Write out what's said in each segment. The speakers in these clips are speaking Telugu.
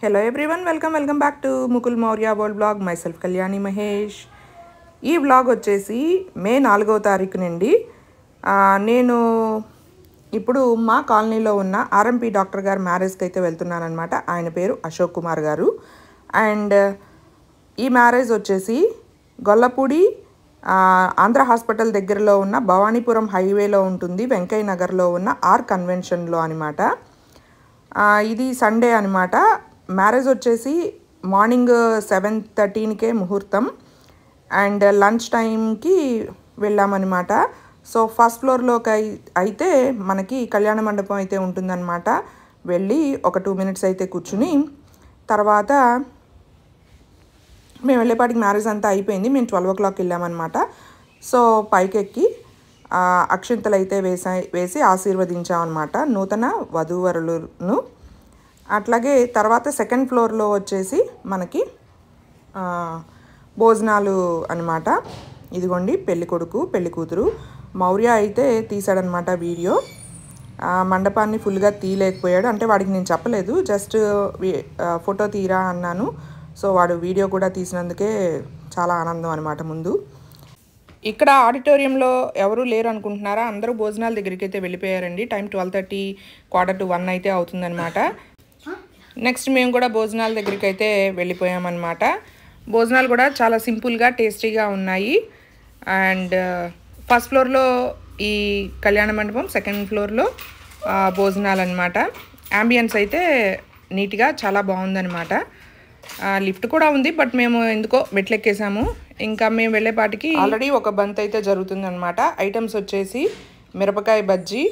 Hello everyone, welcome back to Mukul Maurya World Vlog. Myself Kalyani Mahesh. ఈ వ్లాగ్ వచ్చేసి మే 4వ తారీఖు నుండి నేను ఇప్పుడు మా కాలనీలో ఉన్న ఆర్ఎంపీ డాక్టర్ గారు మ్యారేజ్కి అయితే వెళ్తున్నాను అనమాట. ఆయన పేరు అశోక్ కుమార్ గారు. అండ్ ఈ మ్యారేజ్ వచ్చేసి గొల్లపూడి ఆంధ్ర హాస్పిటల్ దగ్గరలో ఉన్న భవానీపురం హైవేలో ఉంటుంది, వెంకయ్య నగర్లో ఉన్న ఆర్ కన్వెన్షన్లో అనమాట. ఇది సండే అనమాట. మ్యారేజ్ వచ్చేసి మార్నింగ్ 7:13కే ముహూర్తం అండ్ లంచ్ టైంకి వెళ్ళామన్నమాట. సో ఫస్ట్ ఫ్లోర్లోకి అయితే మనకి కళ్యాణ మండపం అయితే ఉంటుందన్నమాట. వెళ్ళి ఒక 2 minutes అయితే కూర్చుని తర్వాత మేము వెళ్ళేపాటికి మ్యారేజ్ అంతా అయిపోయింది. మేము 12 o'clock వెళ్ళామన్నమాట. సో పైకెక్కి అక్షింతలు అయితే వేసి ఆశీర్వదించామన్నమాట నూతన వధూవరులను. అట్లాగే తర్వాత సెకండ్ ఫ్లోర్లో వచ్చేసి మనకి భోజనాలు అనమాట. ఇదిగోండి పెళ్ళి కొడుకు పెళ్ళి కూతురు. మౌర్య అయితే తీసాడనమాట వీడియో. మండపాన్ని ఫుల్గా తీయలేకపోయాడు, అంటే వాడికి నేను చెప్పలేదు, జస్ట్ ఫోటో తీరా అన్నాను. సో వాడు వీడియో కూడా తీసినందుకే చాలా ఆనందం అనమాట. ముందు ఇక్కడ ఆడిటోరియంలో ఎవరు లేరు అనుకుంటున్నారా, అందరూ భోజనాల దగ్గరికి అయితే వెళ్ళిపోయారండి. టైం 12:30 1:45 అయితే అవుతుందన్నమాట. నెక్స్ట్ మేము కూడా భోజనాల దగ్గరికి అయితే వెళ్ళిపోయామన్నమాట. భోజనాలు కూడా చాలా సింపుల్గా టేస్టీగా ఉన్నాయి. అండ్ ఫస్ట్ ఫ్లోర్లో ఈ కళ్యాణ మండపం, సెకండ్ ఫ్లోర్లో భోజనాలు అనమాట. యాంబియన్స్ అయితే నీట్గా చాలా బాగుందన్నమాట. లిఫ్ట్ కూడా ఉంది, బట్ మేము ఎందుకో మెట్లెక్కేసాము. ఇంకా మేము వెళ్ళేపాటికి ఆల్రెడీ ఒక బంత్ అయితే జరుగుతుందన్నమాట. ఐటమ్స్ వచ్చేసి మిరపకాయ బజ్జీ,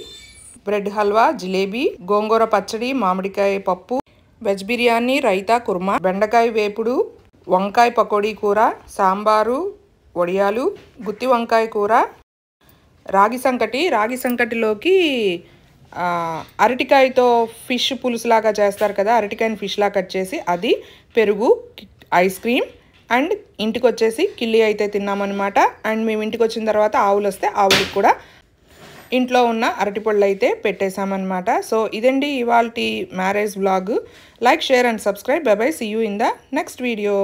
బ్రెడ్ హల్వా, జిలేబీ, గోంగూర పచ్చడి, మామిడికాయ పప్పు, వెజ్ బిర్యానీ, రైతా, కుర్మా, బెండకాయ వేపుడు, వంకాయ పకోడీ కూర, సాంబారు, వడియాలు, గుత్తి వంకాయ కూర, రాగి సంకటిలోకి అరటికాయతో ఫిష్ పులుసులాగా చేస్తారు కదా, అరటికాయని ఫిష్లా కట్ చేసి అది, పెరుగు, ఐస్ క్రీమ్. అండ్ ఇంటికి వచ్చేసి కిల్లి అయితే తిన్నామన్నమాట. అండ్ మేము ఇంటికి వచ్చిన తర్వాత ఆవులు వస్తే ఆవులకు కూడా ఇంట్లో ఉన్న అరటిపళ్ళు అయితే పెట్టేశామన్నమాట. సో ఇదండి ఇవాల్టి marriage vlog. Like, share and subscribe. Bye bye, see you in the next video.